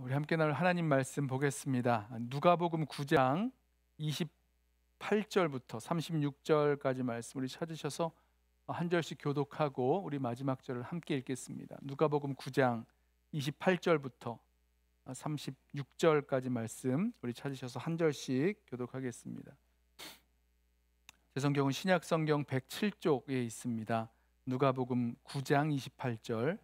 우리 함께 나눌 하나님 말씀 보겠습니다. 누가복음 9장 28절부터 36절까지 말씀 우리 찾으셔서 한 절씩 교독하고 우리 마지막 절을 함께 읽겠습니다. 누가복음 9장 28절부터 36절까지 말씀 우리 찾으셔서 한 절씩 교독하겠습니다. 제 성경은 신약성경 107쪽에 있습니다. 누가복음 9장 28절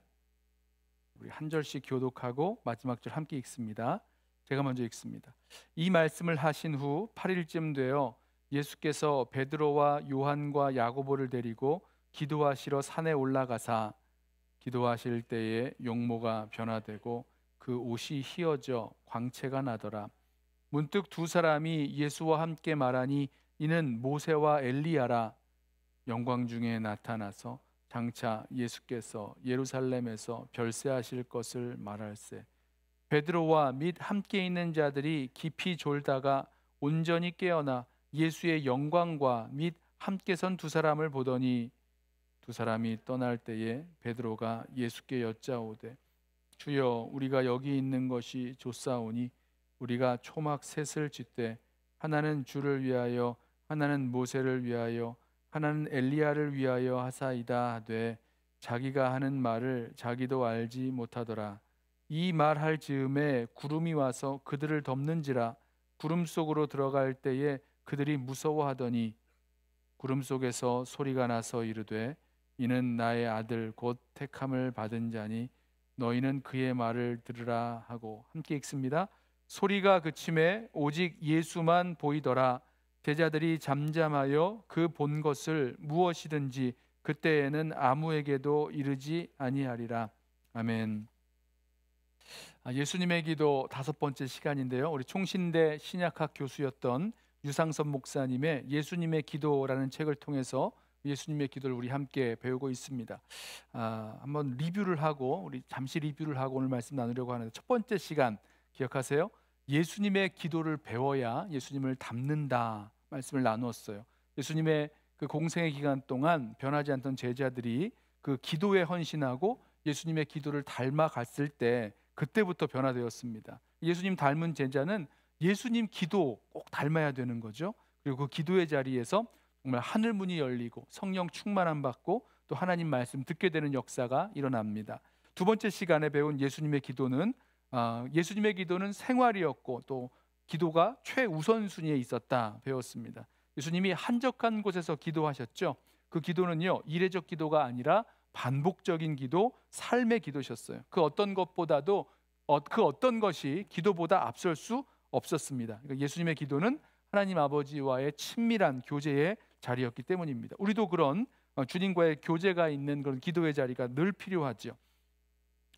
우리 한 절씩 교독하고 마지막 절 함께 읽습니다. 제가 먼저 읽습니다. 이 말씀을 하신 후 8일쯤 되어 예수께서 베드로와 요한과 야고보를 데리고 기도하시러 산에 올라가사 기도하실 때에 용모가 변화되고 그 옷이 휘어져 광채가 나더라. 문득 두 사람이 예수와 함께 말하니 이는 모세와 엘리야라. 영광 중에 나타나서 장차 예수께서 예루살렘에서 별세하실 것을 말할세. 베드로와 및 함께 있는 자들이 깊이 졸다가 온전히 깨어나 예수의 영광과 및 함께 선 두 사람을 보더니 두 사람이 떠날 때에 베드로가 예수께 여짜오되 주여 우리가 여기 있는 것이 좋사오니 우리가 초막 셋을 짓되 하나는 주를 위하여 하나는 모세를 위하여 하나는 엘리야를 위하여 하사이다 하되 자기가 하는 말을 자기도 알지 못하더라. 이 말할 즈음에 구름이 와서 그들을 덮는지라. 구름 속으로 들어갈 때에 그들이 무서워하더니 구름 속에서 소리가 나서 이르되 이는 나의 아들 곧 택함을 받은 자니 너희는 그의 말을 들으라 하고 함께 읽습니다. 소리가 그침에 오직 예수만 보이더라. 제자들이 잠잠하여 그 본 것을 무엇이든지 그때에는 아무에게도 이르지 아니하리라. 아멘. 예수님의 기도 다섯 번째 시간인데요. 우리 총신대 신약학 교수였던 유상선 목사님의 예수님의 기도라는 책을 통해서 예수님의 기도를 우리 함께 배우고 있습니다. 한번 리뷰를 하고 우리 잠시 리뷰를 하고 오늘 말씀 나누려고 하는데 첫 번째 시간 기억하세요? 예수님의 기도를 배워야 예수님을 닮는다 말씀을 나누었어요. 예수님의 그 공생의 기간 동안 변하지 않던 제자들이 그 기도에 헌신하고 예수님의 기도를 닮아갔을 때 그때부터 변화되었습니다. 예수님 닮은 제자는 예수님 기도 꼭 닮아야 되는 거죠. 그리고 그 기도의 자리에서 정말 하늘 문이 열리고 성령 충만함 받고 또 하나님 말씀 듣게 되는 역사가 일어납니다. 두 번째 시간에 배운 예수님의 기도는 생활이었고 또 기도가 최우선순위에 있었다 배웠습니다. 예수님이 한적한 곳에서 기도하셨죠. 그 기도는요 이례적 기도가 아니라 반복적인 기도, 삶의 기도셨어요. 그 어떤 것이 기도보다 앞설 수 없었습니다. 그러니까 예수님의 기도는 하나님 아버지와의 친밀한 교제의 자리였기 때문입니다. 우리도 그런 주님과의 교제가 있는 그런 기도의 자리가 늘 필요하죠.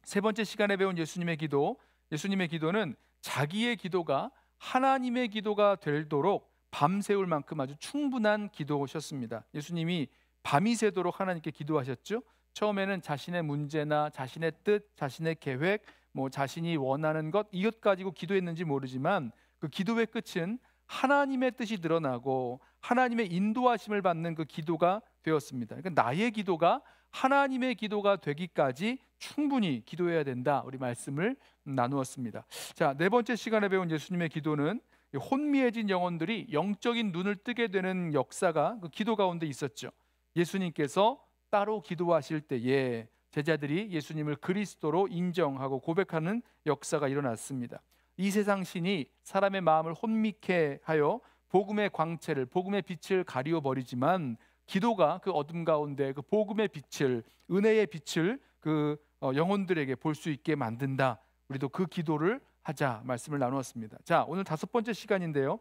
세 번째 시간에 배운 예수님의 기도는 자기의 기도가 하나님의 기도가 되도록 밤새울 만큼 아주 충분한 기도셨습니다. 예수님이 밤이 새도록 하나님께 기도하셨죠. 처음에는 자신의 문제나 자신의 뜻, 자신의 계획, 자신이 원하는 것 이것 가지고 기도했는지 모르지만 그 기도의 끝은 하나님의 뜻이 드러나고 하나님의 인도하심을 받는 그 기도가 되었습니다. 그러니까 나의 기도가 하나님의 기도가 되기까지 충분히 기도해야 된다. 우리 말씀을 나누었습니다. 자, 네 번째 시간에 배운 예수님의 기도는 혼미해진 영혼들이 영적인 눈을 뜨게 되는 역사가 그 기도 가운데 있었죠. 예수님께서 따로 기도하실 때에 제자들이 예수님을 그리스도로 인정하고 고백하는 역사가 일어났습니다. 이 세상 신이 사람의 마음을 혼미케 하여 복음의 광채를, 복음의 빛을 가리워 버리지만 기도가 그 어둠 가운데 그 복음의 빛을, 은혜의 빛을 그 영혼들에게 볼 수 있게 만든다. 우리도 그 기도를 하자 말씀을 나누었습니다. 자, 오늘 다섯 번째 시간인데요.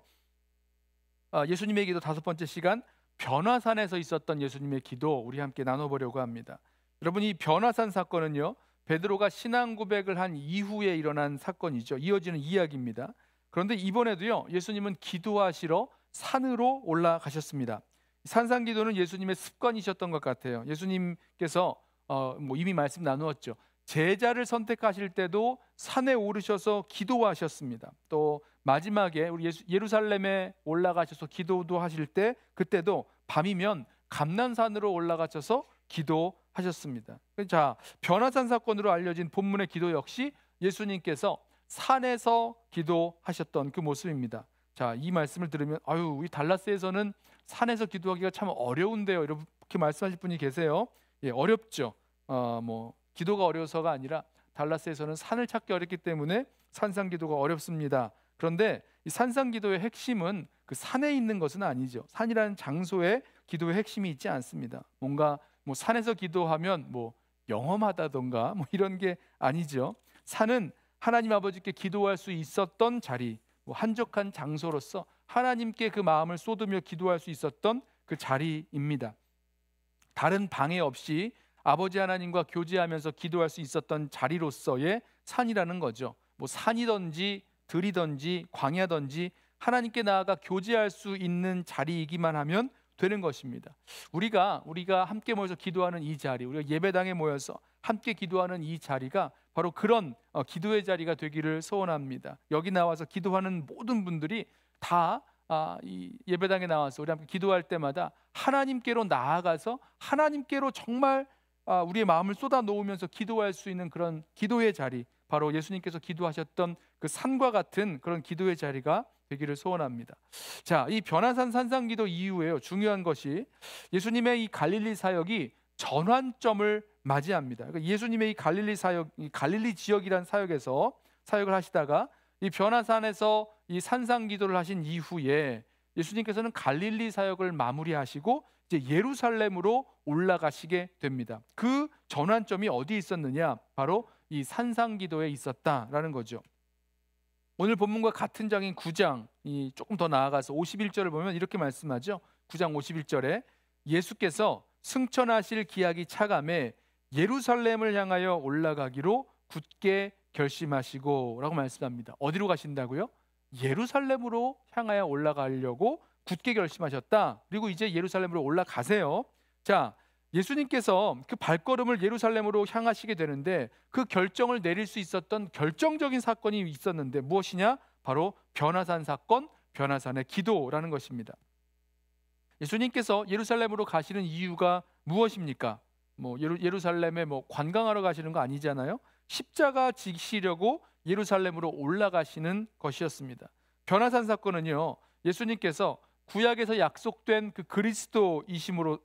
예수님의 기도 다섯 번째 시간, 변화산에서 있었던 예수님의 기도 우리 함께 나눠보려고 합니다. 여러분, 이 변화산 사건은요 베드로가 신앙 고백을 한 이후에 일어난 사건이죠. 이어지는 이야기입니다. 그런데 이번에도요 예수님은 기도하시러 산으로 올라가셨습니다. 산상기도는 예수님의 습관이셨던 것 같아요. 예수님께서 이미 말씀 나누었죠. 제자를 선택하실 때도 산에 오르셔서 기도하셨습니다. 또 마지막에 우리 예루살렘에 올라가셔서 기도도 하실 때 그때도 밤이면 감난산으로 올라가셔서 기도하셨습니다. 자, 변화산 사건으로 알려진 본문의 기도 역시 예수님께서 산에서 기도하셨던 그 모습입니다. 자, 이 말씀을 들으면 아유, 이 달라스에서는 산에서 기도하기가 참 어려운데요, 이렇게 말씀하실 분이 계세요. 예, 어렵죠. 기도가 어려워서가 아니라 달라스에서는 산을 찾기 어렵기 때문에 산상 기도가 어렵습니다. 그런데 이 산상 기도의 핵심은 그 산에 있는 것은 아니죠. 산이라는 장소에 기도의 핵심이 있지 않습니다. 뭔가 산에서 기도하면 영험하다던가 이런 게 아니죠. 산은 하나님 아버지께 기도할 수 있었던 자리, 한적한 장소로서 하나님께 그 마음을 쏟으며 기도할 수 있었던 그 자리입니다. 다른 방해 없이 아버지 하나님과 교제하면서 기도할 수 있었던 자리로서의 산이라는 거죠. 산이든지 들이든지 광야든지 하나님께 나아가 교제할 수 있는 자리이기만 하면 되는 것입니다. 우리가 함께 모여서 기도하는 이 자리, 우리가 예배당에 모여서 함께 기도하는 이 자리가 바로 그런 기도의 자리가 되기를 소원합니다. 여기 나와서 기도하는 모든 분들이 다 이 예배당에 나와서 우리 함께 기도할 때마다 하나님께로 나아가서 하나님께로 정말 우리의 마음을 쏟아 놓으면서 기도할 수 있는 그런 기도의 자리, 바로 예수님께서 기도하셨던 그 산과 같은 그런 기도의 자리가 되기를 소원합니다. 자, 이 변화산 산상기도 이후에요, 중요한 것이 예수님의 이 갈릴리 사역이 전환점을 맞이합니다. 그러니까 예수님의 이 갈릴리 사역, 이 갈릴리 지역이란 사역에서 사역을 하시다가 이 변화산에서 이 산상기도를 하신 이후에 예수님께서는 갈릴리 사역을 마무리하시고 이제 예루살렘으로 올라가시게 됩니다. 그 전환점이 어디 있었느냐? 바로 이 산상기도에 있었다라는 거죠. 오늘 본문과 같은 장인 9장, 조금 더 나아가서 51절을 보면 이렇게 말씀하죠. 9장 51절에 예수께서 승천하실 기약이 차감해 예루살렘을 향하여 올라가기로 굳게 결심하시고 라고 말씀합니다. 어디로 가신다고요? 예루살렘으로 향하여 올라가려고 굳게 결심하셨다. 그리고 이제 예루살렘으로 올라가세요. 자, 예수님께서 그 발걸음을 예루살렘으로 향하시게 되는데 그 결정을 내릴 수 있었던 결정적인 사건이 있었는데 무엇이냐? 바로 변화산 사건, 변화산의 기도라는 것입니다. 예수님께서 예루살렘으로 가시는 이유가 무엇입니까? 예루살렘에 관광하러 가시는 거 아니잖아요. 십자가 지시려고 예루살렘으로 올라가시는 것이었습니다. 변화산 사건은요, 예수님께서 구약에서 약속된 그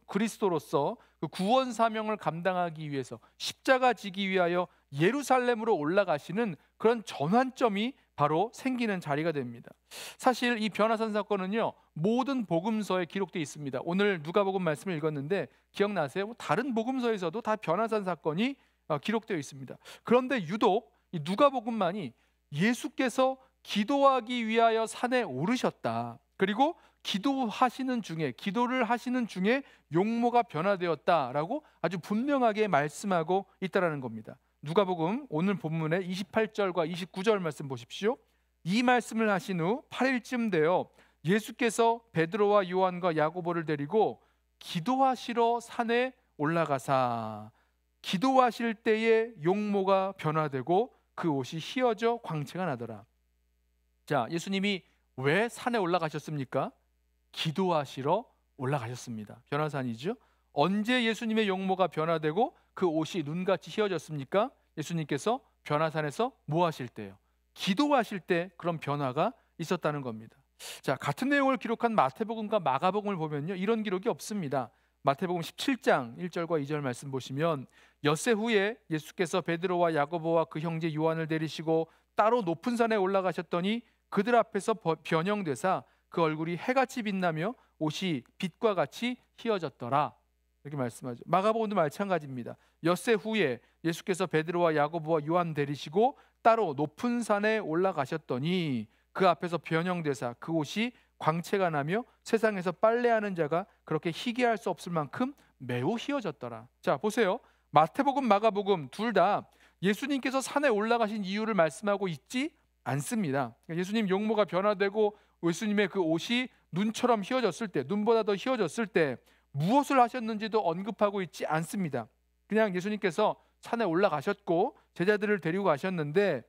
그리스도로서 그 구원 사명을 감당하기 위해서 십자가 지기 위하여 예루살렘으로 올라가시는 그런 전환점이 바로 생기는 자리가 됩니다. 사실 이 변화산 사건은요, 모든 복음서에 기록되어 있습니다. 오늘 누가복음 말씀을 읽었는데 기억나세요? 다른 복음서에서도 다 변화산 사건이 기록되어 있습니다. 그런데 유독 이 누가복음만이 예수께서 기도하기 위하여 산에 오르셨다, 그리고 기도를 하시는 중에 용모가 변화되었다라고 아주 분명하게 말씀하고 있다라는 겁니다. 누가복음 오늘 본문의 28절과 29절 말씀 보십시오. 이 말씀을 하신 후 8일쯤 되어 예수께서 베드로와 요한과 야고보를 데리고 기도하시러 산에 올라가사 기도하실 때에 용모가 변화되고 그 옷이 휘어져 광채가 나더라. 자, 예수님이 왜 산에 올라가셨습니까? 기도하시러 올라가셨습니다. 변화산이죠. 언제 예수님의 용모가 변화되고 그 옷이 눈같이 휘어졌습니까? 예수님께서 변화산에서 뭐 하실 때요? 기도하실 때 그런 변화가 있었다는 겁니다. 자, 같은 내용을 기록한 마태복음과 마가복음을 보면요, 이런 기록이 없습니다. 마태복음 17장 1절과 2절 말씀 보시면 엿새 후에 예수께서 베드로와 야고보와 그 형제 요한을 데리시고 따로 높은 산에 올라가셨더니 그들 앞에서 변형되사 그 얼굴이 해같이 빛나며 옷이 빛과 같이 휘어졌더라, 이렇게 말씀하죠. 마가복음도 마찬가지입니다. 엿새 후에 예수께서 베드로와 야고보와 요한 데리시고 따로 높은 산에 올라가셨더니 그 앞에서 변형되사 그 옷이 광채가 나며 세상에서 빨래하는 자가 그렇게 희게할 수 없을 만큼 매우 휘어졌더라. 자, 보세요. 마태복음, 마가복음 둘 다 예수님께서 산에 올라가신 이유를 말씀하고 있지 않습니다. 예수님 용모가 변화되고 예수님의 그 옷이 눈처럼 휘어졌을 때, 눈보다 더 휘어졌을 때 무엇을 하셨는지도 언급하고 있지 않습니다. 그냥 예수님께서 산에 올라가셨고 제자들을 데리고 가셨는데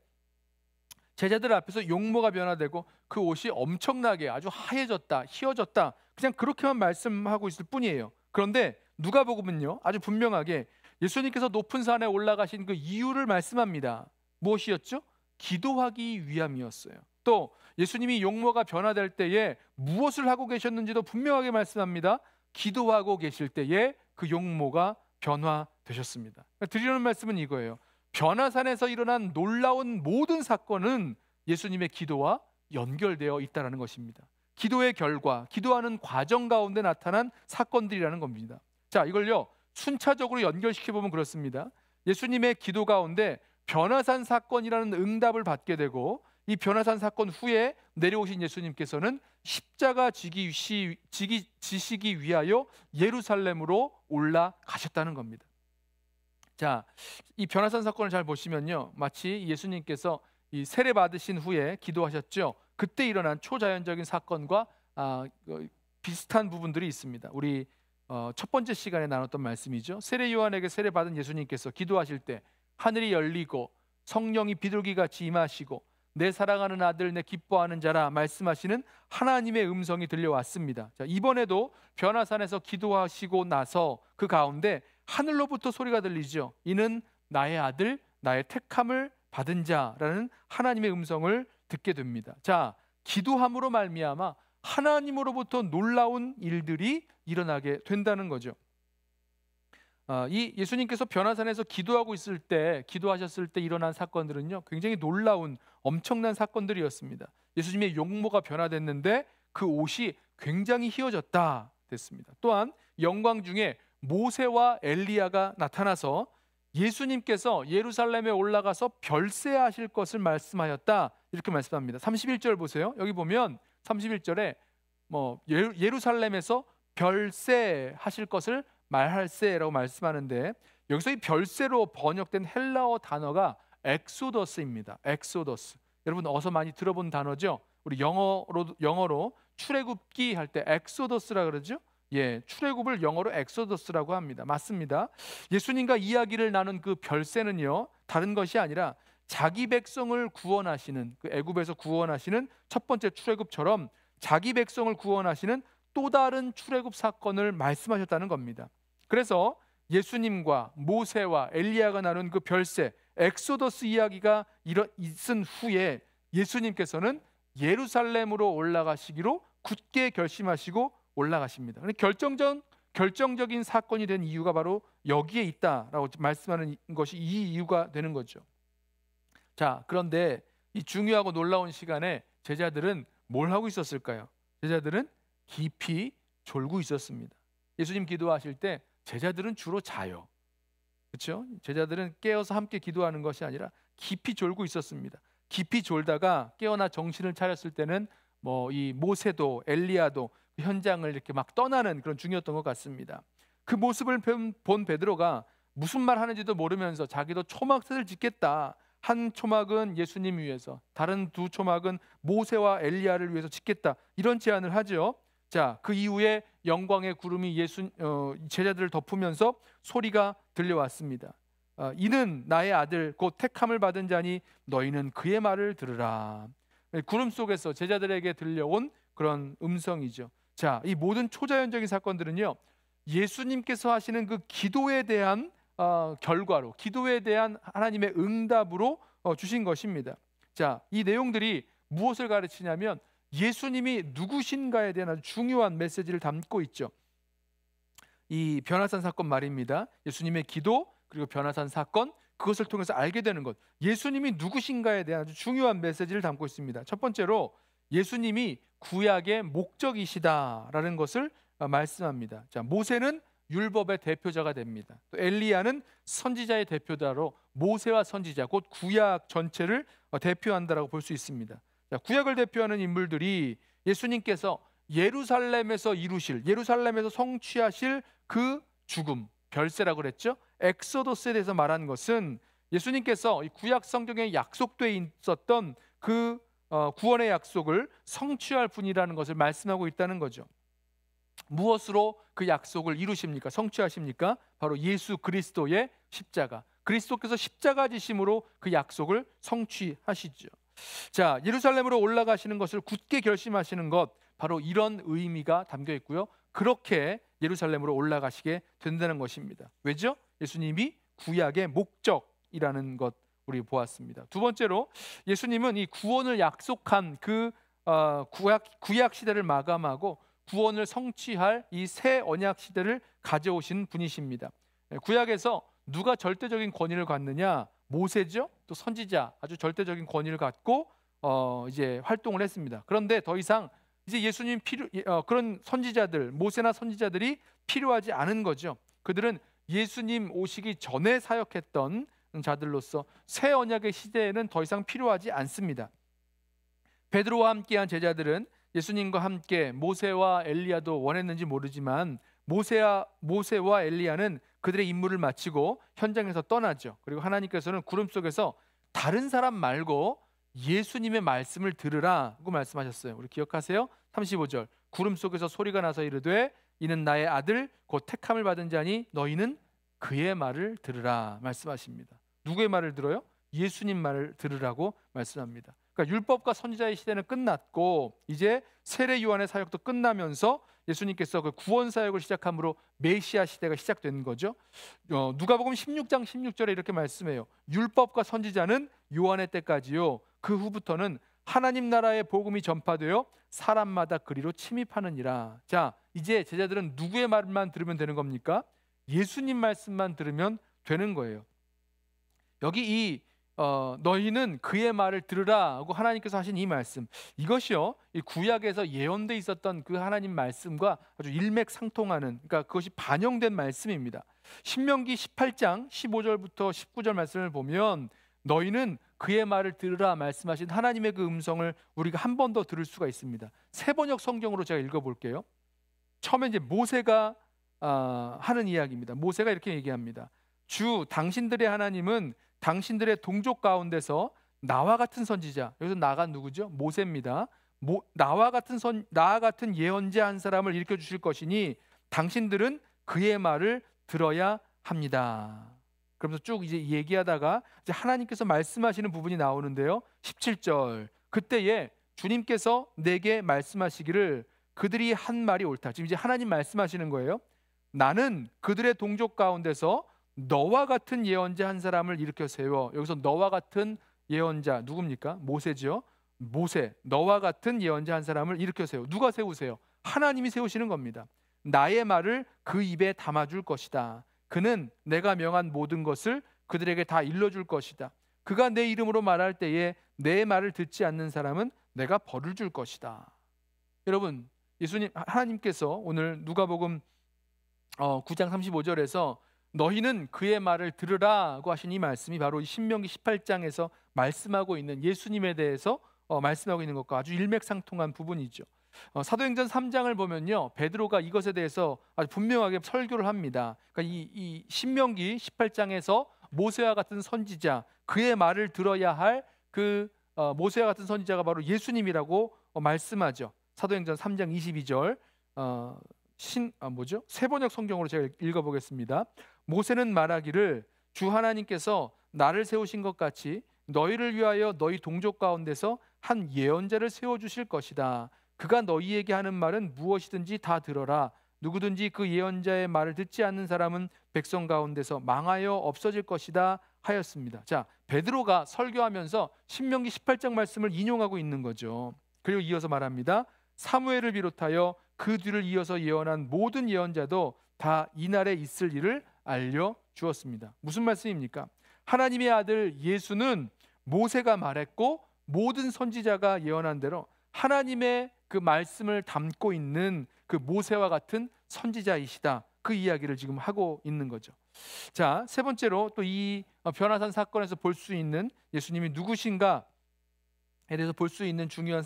제자들 앞에서 용모가 변화되고 그 옷이 엄청나게 아주 하얘졌다, 휘어졌다, 그냥 그렇게만 말씀하고 있을 뿐이에요. 그런데 누가복음은요, 아주 분명하게 예수님께서 높은 산에 올라가신 그 이유를 말씀합니다. 무엇이었죠? 기도하기 위함이었어요. 또 예수님이 용모가 변화될 때에 무엇을 하고 계셨는지도 분명하게 말씀합니다. 기도하고 계실 때에 그 용모가 변화되셨습니다. 드리려는 말씀은 이거예요. 변화산에서 일어난 놀라운 모든 사건은 예수님의 기도와 연결되어 있다는 것입니다. 기도의 결과, 기도하는 과정 가운데 나타난 사건들이라는 겁니다. 자, 이걸요 순차적으로 연결시켜보면 그렇습니다. 예수님의 기도 가운데 변화산 사건이라는 응답을 받게 되고, 이 변화산 사건 후에 내려오신 예수님께서는 십자가 지시기 위하여 예루살렘으로 올라가셨다는 겁니다. 자, 이 변화산 사건을 잘 보시면요, 마치 예수님께서 이 세례 받으신 후에 기도하셨죠. 그때 일어난 초자연적인 사건과 비슷한 부분들이 있습니다. 우리 첫 번째 시간에 나눴던 말씀이죠. 세례 요한에게 세례 받은 예수님께서 기도하실 때 하늘이 열리고 성령이 비둘기같이 임하시고 내 사랑하는 아들, 내 기뻐하는 자라 말씀하시는 하나님의 음성이 들려왔습니다. 자, 이번에도 변화산에서 기도하시고 나서 그 가운데 하늘로부터 소리가 들리죠. 이는 나의 아들, 나의 택함을 받은 자라는 하나님의 음성을 듣게 됩니다. 자, 기도함으로 말미암아 하나님으로부터 놀라운 일들이 일어나게 된다는 거죠. 이 예수님께서 변화산에서 기도하셨을 때 일어난 사건들은요, 굉장히 놀라운 엄청난 사건들이었습니다. 예수님의 용모가 변화됐는데 그 옷이 굉장히 휘어졌다 됐습니다. 또한 영광 중에 모세와 엘리야가 나타나서 예수님께서 예루살렘에 올라가서 별세하실 것을 말씀하였다, 이렇게 말씀합니다. 31절 보세요. 여기 보면 31절에 예루살렘에서 별세하실 것을 말할세라고 말씀하는데, 여기서 이 별세로 번역된 헬라어 단어가 엑소더스입니다. 엑소더스. 여러분 어서 많이 들어본 단어죠. 우리 영어로 출애굽기 할 때 엑소더스라 그러죠. 예, 출애굽을 영어로 엑소더스라고 합니다. 맞습니다. 예수님과 이야기를 나눈 그 별세는요, 다른 것이 아니라 자기 백성을 구원하시는, 그 애굽에서 구원하시는 첫 번째 출애굽처럼 자기 백성을 구원하시는 또 다른 출애굽 사건을 말씀하셨다는 겁니다. 그래서 예수님과 모세와 엘리야가 나눈 그 별세, 엑소더스 이야기가 있은 후에 예수님께서는 예루살렘으로 올라가시기로 굳게 결심하시고 올라가십니다. 결정적인 사건이 된 이유가 바로 여기에 있다라고 말씀하는 것이 이 이유가 되는 거죠. 자, 그런데 이 중요하고 놀라운 시간에 제자들은 뭘 하고 있었을까요? 제자들은 깊이 졸고 있었습니다. 예수님 기도하실 때 제자들은 주로 자요. 그렇죠? 제자들은 깨어서 함께 기도하는 것이 아니라 깊이 졸고 있었습니다. 깊이 졸다가 깨어나 정신을 차렸을 때는 이 모세도 엘리야도 현장을 이렇게 막 떠나는 그런 중이었던 것 같습니다. 그 모습을 본 베드로가 무슨 말 하는지도 모르면서 자기도 초막셋을 짓겠다. 한 초막은 예수님 위해서, 다른 두 초막은 모세와 엘리야를 위해서 짓겠다, 이런 제안을 하죠. 자, 그 이후에 영광의 구름이 제자들을 덮으면서 소리가 들려왔습니다. 이는 나의 아들 곧 택함을 받은 자니 너희는 그의 말을 들으라. 구름 속에서 제자들에게 들려온 그런 음성이죠. 자, 이 모든 초자연적인 사건들은요, 예수님께서 하시는 그 기도에 대한 결과로, 기도에 대한 하나님의 응답으로 주신 것입니다. 자, 이 내용들이 무엇을 가르치냐면 예수님이 누구신가에 대한 아주 중요한 메시지를 담고 있죠. 이 변화산 사건 말입니다. 예수님의 기도 그리고 변화산 사건, 그것을 통해서 알게 되는 것, 예수님이 누구신가에 대한 아주 중요한 메시지를 담고 있습니다. 첫 번째로 예수님이 구약의 목적이시다라는 것을 말씀합니다. 자, 모세는 율법의 대표자가 됩니다. 또 엘리야는 선지자의 대표자로 모세와 선지자, 곧 구약 전체를 대표한다라고 볼 수 있습니다. 자, 구약을 대표하는 인물들이 예수님께서 예루살렘에서 성취하실 그 죽음, 별세라고 그랬죠. 엑소더스에 대해서 말한 것은 예수님께서 구약 성경에 약속되어 있었던 그 구원의 약속을 성취할 분이라는 것을 말씀하고 있다는 거죠. 무엇으로 그 약속을 이루십니까? 성취하십니까? 바로 예수 그리스도의 십자가. 그리스도께서 십자가 지심으로 그 약속을 성취하시죠. 자, 예루살렘으로 올라가시는 것을 굳게 결심하시는 것, 바로 이런 의미가 담겨 있고요. 그렇게 예루살렘으로 올라가시게 된다는 것입니다. 왜죠? 예수님이 구약의 목적이라는 것, 우리 보았습니다. 두 번째로 예수님은 이 구원을 약속한 그 구약 시대를 마감하고 구원을 성취할 이 새 언약 시대를 가져오신 분이십니다. 구약에서 누가 절대적인 권위를 갖느냐? 모세죠. 또 선지자, 아주 절대적인 권위를 갖고 이제 활동을 했습니다. 그런데 더 이상 이제 예수님 그런 선지자들, 모세나 선지자들이 필요하지 않은 거죠. 그들은 예수님 오시기 전에 사역했던 자들로서 새 언약의 시대에는 더 이상 필요하지 않습니다. 베드로와 함께한 제자들은 예수님과 함께 모세와 엘리야도 원했는지 모르지만 모세와 엘리야는 그들의 임무를 마치고 현장에서 떠나죠. 그리고 하나님께서는 구름 속에서 다른 사람 말고 예수님의 말씀을 들으라고 말씀하셨어요. 우리 기억하세요? 35절 구름 속에서 소리가 나서 이르되 이는 나의 아들 곧 택함을 받은 자니 너희는 그의 말을 들으라 말씀하십니다. 누구의 말을 들어요? 예수님 말을 들으라고 말씀합니다. 그러니까 율법과 선지자의 시대는 끝났고 이제 세례 요한의 사역도 끝나면서 예수님께서 그 구원 사역을 시작함으로 메시아 시대가 시작된 거죠. 누가복음 16장 16절에 이렇게 말씀해요. 율법과 선지자는 요한의 때까지요. 그 후부터는 하나님 나라의 복음이 전파되어 사람마다 그리로 침입하느니라. 자, 이제 제자들은 누구의 말만 들으면 되는 겁니까? 예수님 말씀만 들으면 되는 거예요. 여기 너희는 그의 말을 들으라고 하나님께서 하신 이 말씀, 이것이요 이 구약에서 예언돼 있었던 그 하나님 말씀과 아주 일맥상통하는, 그러니까 그것이 반영된 말씀입니다. 신명기 18장 15절부터 19절 말씀을 보면 너희는 그의 말을 들으라 말씀하신 하나님의 그 음성을 우리가 한 번 더 들을 수가 있습니다. 세번역 성경으로 제가 읽어볼게요. 처음에 이제 모세가 하는 이야기입니다. 모세가 이렇게 얘기합니다. 주 당신들의 하나님은 당신들의 동족 가운데서 나와 같은 선지자, 여기서 나가 누구죠? 모세입니다. 나와 같은 예언자 한 사람을 일으켜 주실 것이니 당신들은 그의 말을 들어야 합니다. 그러면서 쭉 이제 얘기하다가 이제 하나님께서 말씀하시는 부분이 나오는데요. 17절 그때에 주님께서 내게 말씀하시기를 그들이 한 말이 옳다. 지금 이제 하나님 말씀하시는 거예요. 나는 그들의 동족 가운데서 너와 같은 예언자 한 사람을 일으켜 세워. 여기서 너와 같은 예언자 누굽니까? 모세죠. 모세, 너와 같은 예언자 한 사람을 일으켜 세워. 누가 세우세요? 하나님이 세우시는 겁니다. 나의 말을 그 입에 담아줄 것이다. 그는 내가 명한 모든 것을 그들에게 다 일러줄 것이다. 그가 내 이름으로 말할 때에 내 말을 듣지 않는 사람은 내가 벌을 줄 것이다. 여러분, 예수님 하나님께서 오늘 누가복음 9장 35절에서 너희는 그의 말을 들으라고 하신 이 말씀이 바로 이 신명기 18장에서 말씀하고 있는 예수님에 대해서 말씀하고 있는 것과 아주 일맥상통한 부분이죠. 사도행전 3장을 보면요, 베드로가 이것에 대해서 아주 분명하게 설교를 합니다. 그러니까 이 신명기 18장에서 모세와 같은 선지자, 그의 말을 들어야 할 그 모세와 같은 선지자가 바로 예수님이라고 말씀하죠. 사도행전 3장 22절 세번역 성경으로 제가 읽어보겠습니다. 모세는 말하기를 주 하나님께서 나를 세우신 것 같이 너희를 위하여 너희 동족 가운데서 한 예언자를 세워주실 것이다. 그가 너희에게 하는 말은 무엇이든지 다 들어라. 누구든지 그 예언자의 말을 듣지 않는 사람은 백성 가운데서 망하여 없어질 것이다 하였습니다. 자, 베드로가 설교하면서 신명기 18장 말씀을 인용하고 있는 거죠. 그리고 이어서 말합니다. 사무엘을 비롯하여 그 뒤를 이어서 예언한 모든 예언자도 다 이날에 있을 일을 알려주었습니다. 무슨 말씀입니까? 하나님의 아들 예수는 모세가 말했고 모든 선지자가 예언한 대로 하나님의 그 말씀을 담고 있는 그 모세와 같은 선지자이시다. 그 이야기를 지금 하고 있는 거죠. 자, 세 번째로 또 이 변화산 사건에서 볼 수 있는 예수님이 누구신가에 대해서 볼 수 있는 중요한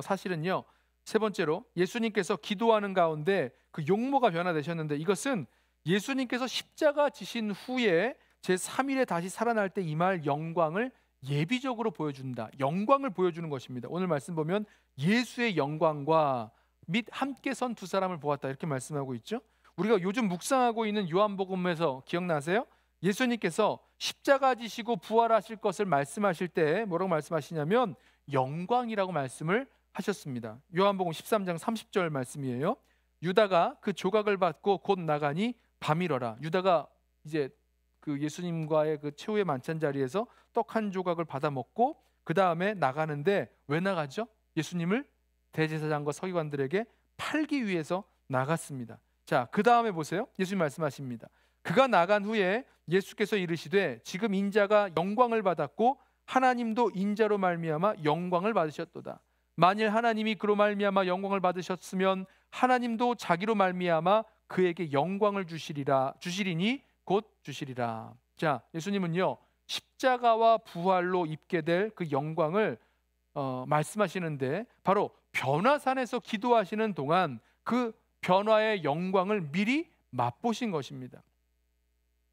사실은요. 세 번째로 예수님께서 기도하는 가운데 그 용모가 변화되셨는데 이것은 예수님께서 십자가 지신 후에 제3일에 다시 살아날 때 임할 영광을 예비적으로 보여준다. 영광을 보여주는 것입니다. 오늘 말씀 보면 예수의 영광과 및 함께 선 두 사람을 보았다 이렇게 말씀하고 있죠. 우리가 요즘 묵상하고 있는 요한복음에서 기억나세요? 예수님께서 십자가 지시고 부활하실 것을 말씀하실 때 뭐라고 말씀하시냐면 영광이라고 말씀을 하셨습니다. 요한복음 13장 30절 말씀이에요. 유다가 그 조각을 받고 곧 나가니 밤이러라. 유다가 이제 그 예수님과의 그 최후의 만찬 자리에서 떡 한 조각을 받아 먹고 그 다음에 나가는데 왜 나가죠? 예수님을 대제사장과 서기관들에게 팔기 위해서 나갔습니다. 자, 그 다음에 보세요. 예수님 말씀하십니다. 그가 나간 후에 예수께서 이르시되 지금 인자가 영광을 받았고 하나님도 인자로 말미암아 영광을 받으셨도다. 만일 하나님이 그로 말미암아 영광을 받으셨으면 하나님도 자기로 말미암아 그에게 영광을 주시리니 곧 주시리라. 자, 예수님은요 십자가와 부활로 입게 될 그 영광을 말씀하시는데 바로 변화산에서 기도하시는 동안 그 변화의 영광을 미리 맛보신 것입니다.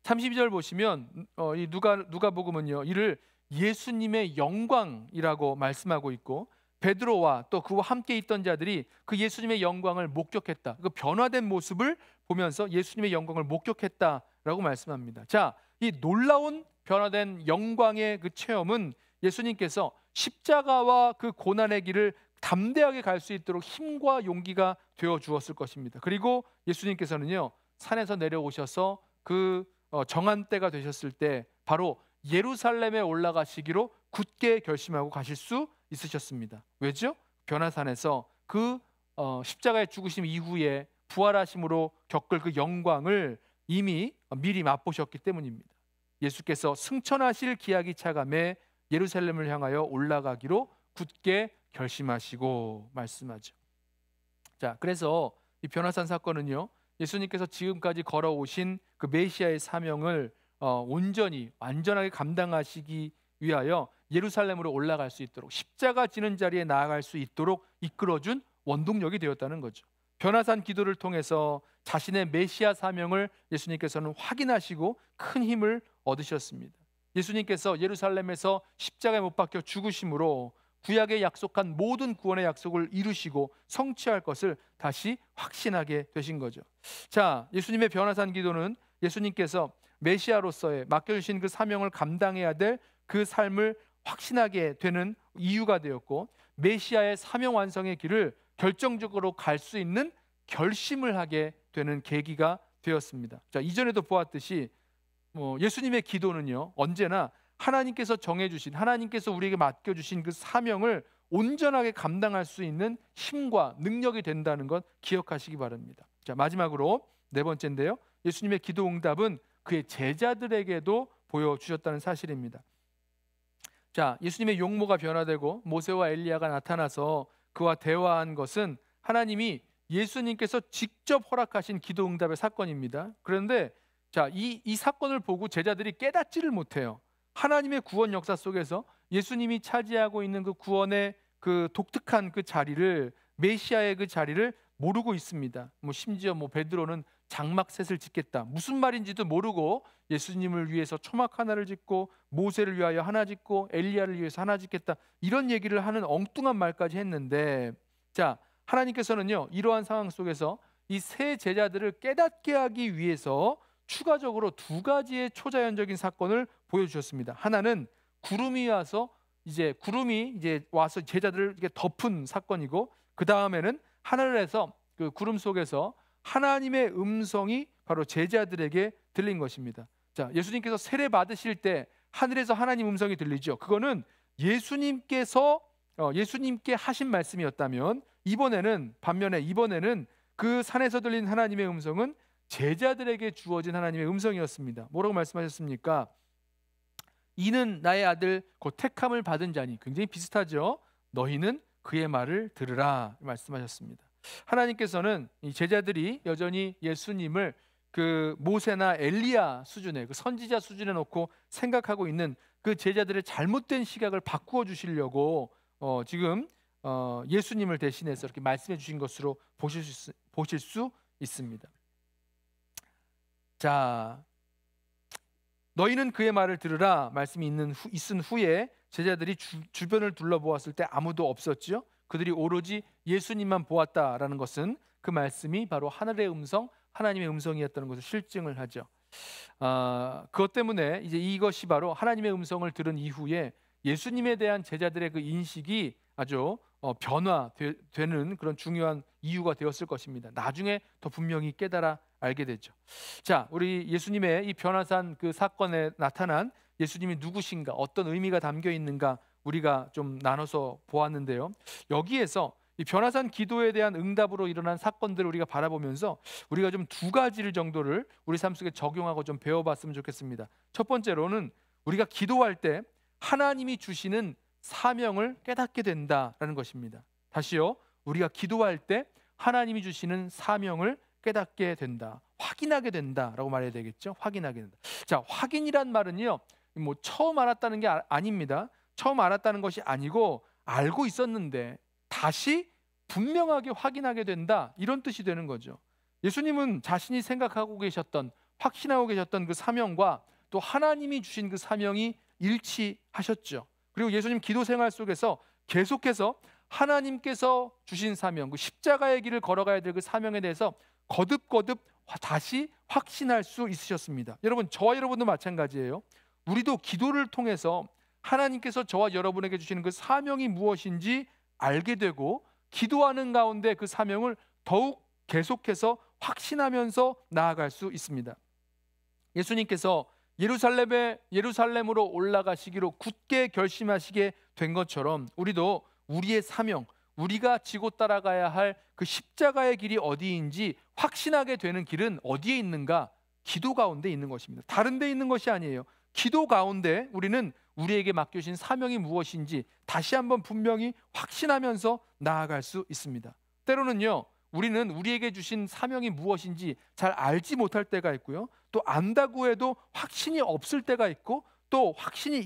32절 보시면 이 누가복음은요 이를 예수님의 영광이라고 말씀하고 있고 베드로와 또 그와 함께 있던 자들이 그 예수님의 영광을 목격했다. 그 변화된 모습을 보면서 예수님의 영광을 목격했다라고 말씀합니다. 자, 이 놀라운 변화된 영광의 그 체험은 예수님께서 십자가와 그 고난의 길을 담대하게 갈 수 있도록 힘과 용기가 되어 주었을 것입니다. 그리고 예수님께서는요 산에서 내려오셔서 그 정한 때가 되셨을 때 바로 예루살렘에 올라가시기로 굳게 결심하고 가실 수 있으셨습니다. 왜죠? 변화산에서 그 십자가의 죽으심 이후에 부활하심으로 겪을 그 영광을 이미 미리 맛보셨기 때문입니다. 예수께서 승천하실 기약이 차감해 예루살렘을 향하여 올라가기로 굳게 결심하시고 말씀하죠. 자, 그래서 이 변화산 사건은요 예수님께서 지금까지 걸어오신 그 메시아의 사명을 온전히 완전하게 감당하시기 위하여 예루살렘으로 올라갈 수 있도록 십자가 지는 자리에 나아갈 수 있도록 이끌어준 원동력이 되었다는 거죠. 변화산 기도를 통해서 자신의 메시아 사명을 예수님께서는 확인하시고 큰 힘을 얻으셨습니다. 예수님께서 예루살렘에서 십자가에 못 박혀 죽으심으로 구약에 약속한 모든 구원의 약속을 이루시고 성취할 것을 다시 확신하게 되신 거죠. 자, 예수님의 변화산 기도는 예수님께서 메시아로서의 맡겨주신 그 사명을 감당해야 될 그 삶을 확신하게 되는 이유가 되었고 메시아의 사명 완성의 길을 결정적으로 갈 수 있는 결심을 하게 되는 계기가 되었습니다. 자, 이전에도 보았듯이 예수님의 기도는요 언제나 하나님께서 정해주신 하나님께서 우리에게 맡겨주신 그 사명을 온전하게 감당할 수 있는 힘과 능력이 된다는 것 기억하시기 바랍니다. 자, 마지막으로 네 번째인데요 예수님의 기도 응답은 그의 제자들에게도 보여주셨다는 사실입니다. 자, 예수님의 용모가 변화되고 모세와 엘리야가 나타나서 그와 대화한 것은 하나님이 예수님께서 직접 허락하신 기도 응답의 사건입니다. 그런데 자, 이 사건을 보고 제자들이 깨닫지를 못해요. 하나님의 구원 역사 속에서 예수님이 차지하고 있는 그 구원의 그 독특한 그 자리를 메시아의 그 자리를 모르고 있습니다. 심지어 베드로는 장막셋을 짓겠다 무슨 말인지도 모르고 예수님을 위해서 초막 하나를 짓고 모세를 위하여 하나 짓고 엘리야를 위해서 하나 짓겠다 이런 얘기를 하는 엉뚱한 말까지 했는데 자 하나님께서는요 이러한 상황 속에서 이 세 제자들을 깨닫게 하기 위해서 추가적으로 두 가지의 초자연적인 사건을 보여주셨습니다. 하나는 구름이 와서 제자들을 이렇게 덮은 사건이고 그 다음에는 하늘에서 그 구름 속에서 하나님의 음성이 바로 제자들에게 들린 것입니다. 자, 예수님께서 세례 받으실 때 하늘에서 하나님 음성이 들리죠. 그거는 예수님께 하신 말씀이었다면 이번에는 그 산에서 들린 하나님의 음성은 제자들에게 주어진 하나님의 음성이었습니다. 뭐라고 말씀하셨습니까? 이는 나의 아들 곧 택함을 받은 자니 굉장히 비슷하죠. 너희는 그의 말을 들으라 말씀하셨습니다. 하나님께서는 이 제자들이 여전히 예수님을 그 모세나 엘리야 수준의 그 선지자 수준에 놓고 생각하고 있는 그 제자들의 잘못된 시각을 바꾸어 주시려고 지금 예수님을 대신해서 이렇게 말씀해 주신 것으로 보실 수 있습니다. 자, 너희는 그의 말을 들으라 말씀이 있은 후에 제자들이 주변을 둘러보았을 때 아무도 없었죠. 그들이 오로지 예수님만 보았다라는 것은 그 말씀이 바로 하늘의 음성, 하나님의 음성이었다는 것을 실증을 하죠. 그것 때문에 이제 이것이 바로 하나님의 음성을 들은 이후에 예수님에 대한 제자들의 그 인식이 아주 변화되는 그런 중요한 이유가 되었을 것입니다. 나중에 더 분명히 깨달아 알게 되죠. 자, 우리 예수님의 이 변화산 그 사건에 나타난 예수님이 누구신가, 어떤 의미가 담겨 있는가 우리가 좀 나눠서 보았는데요. 여기에서 이 변화산 기도에 대한 응답으로 일어난 사건들을 우리가 바라보면서 우리가 좀 두 가지를 정도를 우리 삶 속에 적용하고 좀 배워봤으면 좋겠습니다. 첫 번째로는 우리가 기도할 때 하나님이 주시는 사명을 깨닫게 된다라는 것입니다. 다시요, 우리가 기도할 때 하나님이 주시는 사명을 깨닫게 된다, 확인하게 된다라고 말해야 되겠죠. 확인하게 된다. 자, 확인이란 말은요, 뭐 처음 알았다는 게 아닙니다. 처음 알았다는 것이 아니고 알고 있었는데 다시 분명하게 확인하게 된다, 이런 뜻이 되는 거죠. 예수님은 자신이 생각하고 계셨던, 확신하고 계셨던 그 사명과 또 하나님이 주신 그 사명이 일치하셨죠. 그리고 예수님 기도 생활 속에서 계속해서 하나님께서 주신 사명, 그 십자가의 길을 걸어가야 될 그 사명에 대해서 거듭거듭 다시 확신할 수 있으셨습니다. 여러분, 저와 여러분도 마찬가지예요. 우리도 기도를 통해서 하나님께서 저와 여러분에게 주시는 그 사명이 무엇인지 알게 되고, 기도하는 가운데 그 사명을 더욱 계속해서 나아갈 수 있습니다. 예수님께서 예루살렘으로 올라가시기로 굳게 결심하시게 된 것처럼 우리도 우리의 사명, 우리가 지고 따라가야 할 그 십자가의 길이 어디인지 확신하게 되는 길은 어디에 있는가? 기도 가운데 있는 것입니다. 다른 데 있는 것이 아니에요. 기도 가운데 우리는 우리에게 맡겨진 사명이 무엇인지 다시 한번 분명히 확신하면서 나아갈 수 있습니다. 때로는요, 우리는 우리에게 주신 사명이 무엇인지 잘 알지 못할 때가 있고요, 또 안다고 해도 확신이 없을 때가 있고, 또 확신이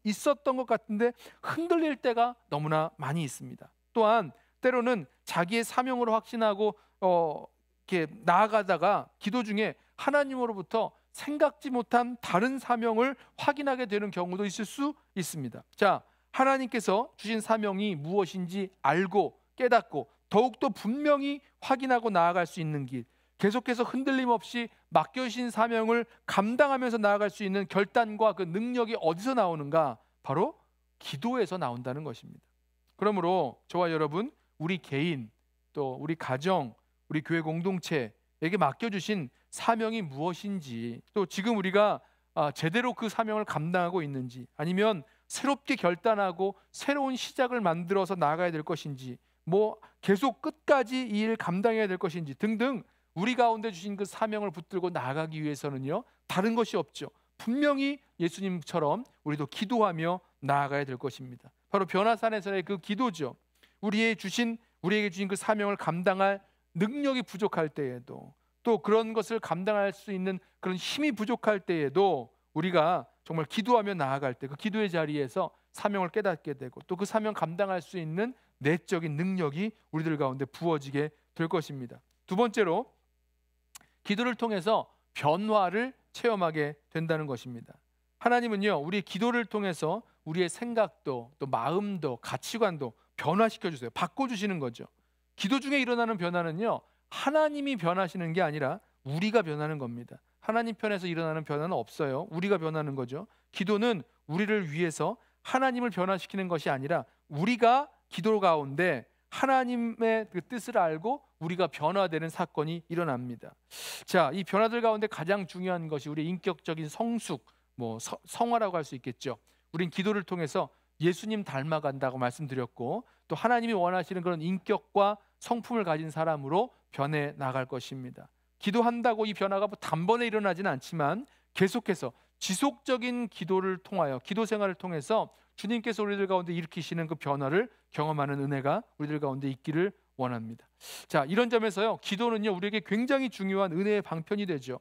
있었던 것 같은데 흔들릴 때가 너무나 많이 있습니다. 또한 때로는 자기의 사명으로 확신하고 이렇게 나아가다가 기도 중에 하나님으로부터 생각지 못한 다른 사명을 확인하게 되는 경우도 있을 수 있습니다. 자, 하나님께서 주신 사명이 무엇인지 알고 깨닫고 더욱더 분명히 확인하고 나아갈 수 있는 길, 계속해서 흔들림 없이 맡겨주신 사명을 감당하면서 나아갈 수 있는 결단과 그 능력이 어디서 나오는가? 바로 기도에서 나온다는 것입니다. 그러므로 저와 여러분, 우리 개인, 또 우리 가정, 우리 교회 공동체에게 맡겨주신 사명이 무엇인지, 또 지금 우리가 제대로 그 사명을 감당하고 있는지, 아니면 새롭게 결단하고 새로운 시작을 만들어서 나아가야 될 것인지, 뭐 계속 끝까지 이 일 감당해야 될 것인지 등등, 우리 가운데 주신 그 사명을 붙들고 나아가기 위해서는요, 다른 것이 없죠. 분명히 예수님처럼 우리도 기도하며 나아가야 될 것입니다. 바로 변화산에서의 그 기도죠. 우리에게 주신 그 사명을 감당할 능력이 부족할 때에도, 또 그런 것을 감당할 수 있는 그런 힘이 부족할 때에도 우리가 정말 기도하며 나아갈 때 그 기도의 자리에서 사명을 깨닫게 되고, 또 그 사명 감당할 수 있는 내적인 능력이 우리들 가운데 부어지게 될 것입니다. 두 번째로, 기도를 통해서 변화를 체험하게 된다는 것입니다. 하나님은요, 우리의 기도를 통해서 우리의 생각도, 또 마음도, 가치관도 변화시켜 주세요. 바꿔주시는 거죠. 기도 중에 일어나는 변화는요, 하나님이 변하시는 게 아니라 우리가 변하는 겁니다. 하나님 편에서 일어나는 변화는 없어요. 우리가 변하는 거죠. 기도는 우리를 위해서 하나님을 변화시키는 것이 아니라 우리가 기도 가운데 하나님의 그 뜻을 알고 우리가 변화되는 사건이 일어납니다. 자, 이 변화들 가운데 가장 중요한 것이 우리 인격적인 성숙, 성화라고 할 수 있겠죠. 우린 기도를 통해서 예수님 닮아간다고 말씀드렸고, 또 하나님이 원하시는 그런 인격과 성품을 가진 사람으로 변해 나갈 것입니다. 기도한다고 이 변화가 단번에 일어나지는 않지만 계속해서 지속적인 기도를 통하여, 기도 생활을 통해서 주님께서 우리들 가운데 일으키시는 그 변화를 경험하는 은혜가 우리들 가운데 있기를 원합니다. 자, 이런 점에서요, 기도는요, 우리에게 굉장히 중요한 은혜의 방편이 되죠.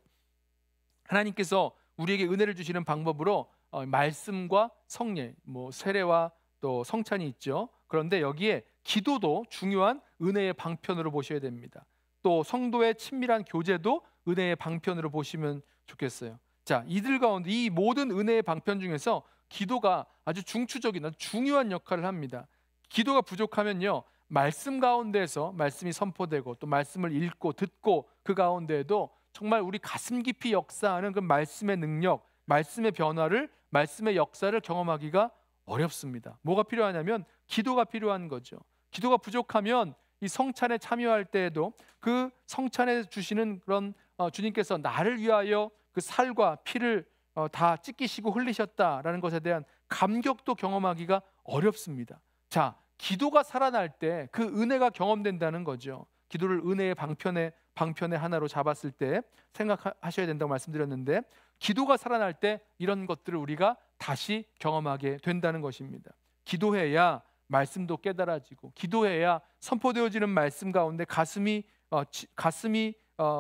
하나님께서 우리에게 은혜를 주시는 방법으로 말씀과 성례, 세례와 또 성찬이 있죠. 그런데 여기에 기도도 중요한 은혜의 방편으로 보셔야 됩니다. 또 성도의 친밀한 교제도 은혜의 방편으로 보시면 좋겠어요. 자, 이들 가운데 이 모든 은혜의 방편 중에서 기도가 아주 중추적인, 아주 중요한 역할을 합니다. 기도가 부족하면요, 말씀 가운데에서 말씀이 선포되고, 또 말씀을 읽고 듣고, 그 가운데에도 정말 우리 가슴 깊이 역사하는 그 말씀의 능력, 말씀의 변화를, 말씀의 역사를 경험하기가 어렵습니다. 뭐가 필요하냐면 기도가 필요한 거죠. 기도가 부족하면 이 성찬에 참여할 때에도 그 성찬에 주시는 그런 주님께서 나를 위하여 그 살과 피를 다 찢기시고 흘리셨다라는 것에 대한 감격도 경험하기가 어렵습니다. 자, 기도가 살아날 때 그 은혜가 경험된다는 거죠. 기도를 은혜의 방편의 하나로 잡았을 때 생각하셔야 된다고 말씀드렸는데, 기도가 살아날 때 이런 것들을 우리가 다시 경험하게 된다는 것입니다. 기도해야 말씀도 깨달아지고, 기도해야 선포되어지는 말씀 가운데 가슴이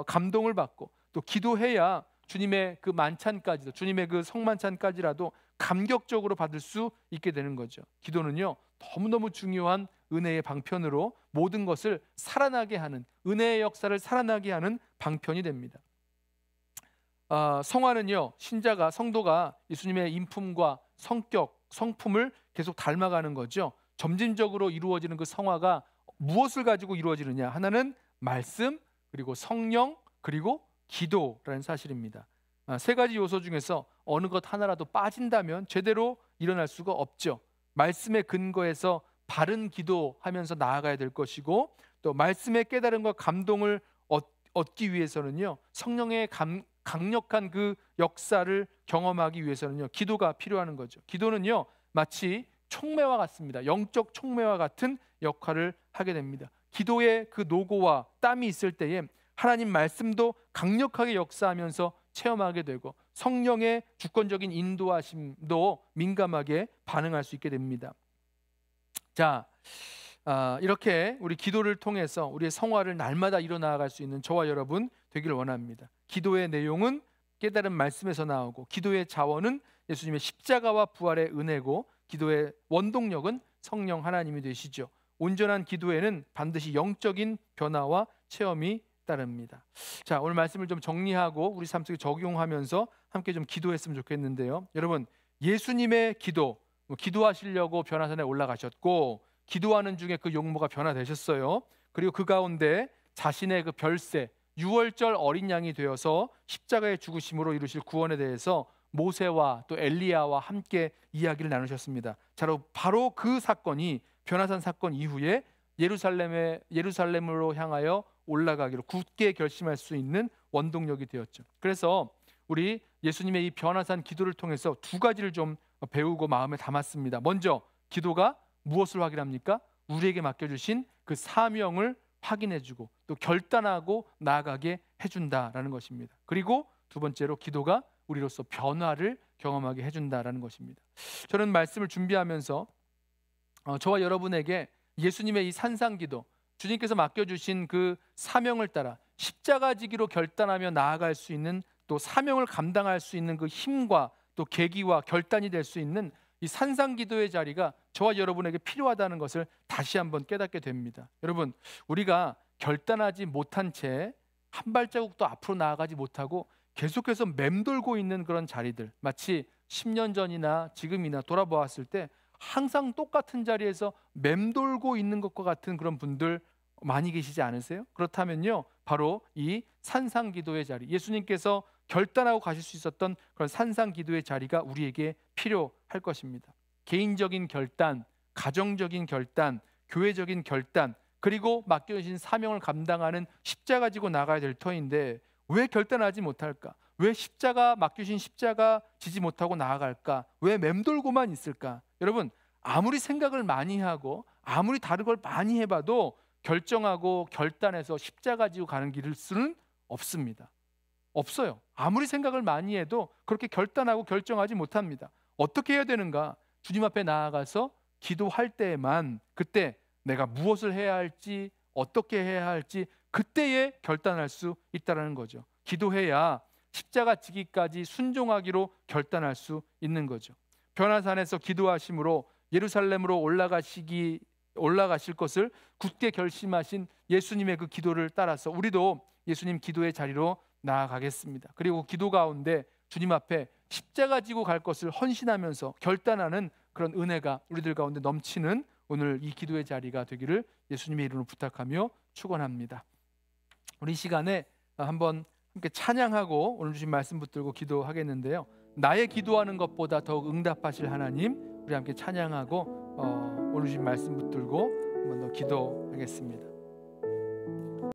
감동을 받고, 또 기도해야 주님의 그 만찬까지도, 주님의 그 성만찬까지라도 감격적으로 받을 수 있게 되는 거죠. 기도는요, 너무너무 중요한 은혜의 방편으로 모든 것을 살아나게 하는, 은혜의 역사를 살아나게 하는 방편이 됩니다. 성화는요, 성도가 예수님의 인품과 성격, 성품을 계속 닮아가는 거죠. 점진적으로 이루어지는 그 성화가 무엇을 가지고 이루어지느냐? 하나는 말씀, 그리고 성령, 그리고 기도라는 사실입니다. 세 가지 요소 중에서 어느 것 하나라도 빠진다면 제대로 일어날 수가 없죠. 말씀의 근거에서 바른 기도하면서 나아가야 될 것이고, 또 말씀의 깨달음과 감동을 얻기 위해서는요, 성령의 강력한 그 역사를 경험하기 위해서는요, 기도가 필요한 거죠. 기도는요, 마치 촉매와 같습니다. 영적 촉매와 같은 역할을 하게 됩니다. 기도의 그 노고와 땀이 있을 때에 하나님 말씀도 강력하게 역사하면서 체험하게 되고, 성령의 주권적인 인도하심도 민감하게 반응할 수 있게 됩니다. 자, 이렇게 우리 기도를 통해서 우리의 성화를 날마다 이뤄나갈 수 있는 저와 여러분 되기를 원합니다. 기도의 내용은 깨달은 말씀에서 나오고, 기도의 자원은 예수님의 십자가와 부활의 은혜고, 기도의 원동력은 성령 하나님이 되시죠. 온전한 기도에는 반드시 영적인 변화와 체험이 따릅니다. 자, 오늘 말씀을 좀 정리하고 우리 삶 속에 적용하면서 함께 좀 기도했으면 좋겠는데요. 여러분, 예수님의 기도, 기도하시려고 변화산에 올라가셨고, 기도하는 중에 그 용모가 변화되셨어요. 그리고 그 가운데 자신의 그 별세, 유월절 어린 양이 되어서 십자가의 죽으심으로 이루실 구원에 대해서 모세와 또 엘리야와 함께 이야기를 나누셨습니다. 바로 그 사건이 변화산 사건 이후에 예루살렘으로 향하여 올라가기로 굳게 결심할 수 있는 원동력이 되었죠. 그래서 우리 예수님의 이 변화산 기도를 통해서 두 가지를 좀 배우고 마음에 담았습니다. 먼저, 기도가 무엇을 확인합니까? 우리에게 맡겨주신 그 사명을 확인해주고 또 결단하고 나아가게 해준다라는 것입니다. 그리고 두 번째로, 기도가 우리로서 변화를 경험하게 해준다라는 것입니다. 저는 말씀을 준비하면서 저와 여러분에게 예수님의 이 산상기도, 주님께서 맡겨주신 그 사명을 따라 십자가 지기로 결단하며 나아갈 수 있는, 또 사명을 감당할 수 있는 그 힘과 또 계기와 결단이 될 수 있는 이 산상기도의 자리가 저와 여러분에게 필요하다는 것을 다시 한번 깨닫게 됩니다. 여러분, 우리가 결단하지 못한 채 한 발자국도 앞으로 나아가지 못하고 계속해서 맴돌고 있는 그런 자리들, 마치 10년 전이나 지금이나 돌아보았을 때 항상 똑같은 자리에서 맴돌고 있는 것과 같은 그런 분들 많이 계시지 않으세요? 그렇다면요, 바로 이 산상기도의 자리, 예수님께서 결단하고 가실 수 있었던 그런 산상기도의 자리가 우리에게 필요할 것입니다. 개인적인 결단, 가정적인 결단, 교회적인 결단, 그리고 맡겨주신 사명을 감당하는 십자가 지고 나가야 될 터인데 왜 결단하지 못할까? 왜 맡겨주신 십자가 지지 못하고 나아갈까? 왜 맴돌고만 있을까? 여러분, 아무리 생각을 많이 하고 아무리 다른 걸 많이 해봐도 결정하고 결단해서 십자가 지고 가는 길을 수는 없습니다. 없어요. 아무리 생각을 많이 해도 그렇게 결단하고 결정하지 못합니다. 어떻게 해야 되는가? 주님 앞에 나아가서 기도할 때에만, 그때 내가 무엇을 해야 할지, 어떻게 해야 할지 그때에 결단할 수 있다는 거죠. 기도해야 십자가 지기까지 순종하기로 결단할 수 있는 거죠. 변화산에서 기도하심으로 예루살렘으로 올라가실 것을 굳게 결심하신 예수님의 그 기도를 따라서 우리도 예수님 기도의 자리로 나아가겠습니다. 그리고 기도 가운데 주님 앞에 십자가 지고 갈 것을 헌신하면서 결단하는 그런 은혜가 우리들 가운데 넘치는 오늘 이 기도의 자리가 되기를 예수님의 이름으로 부탁하며 축원합니다. 우리 이 시간에 한번 함께 찬양하고 오늘 주신 말씀 붙들고 기도하겠는데요. 나의 기도하는 것보다 더욱 응답하실 하나님, 우리 함께 찬양하고 오늘 주신 말씀 붙들고 한번 더 기도하겠습니다.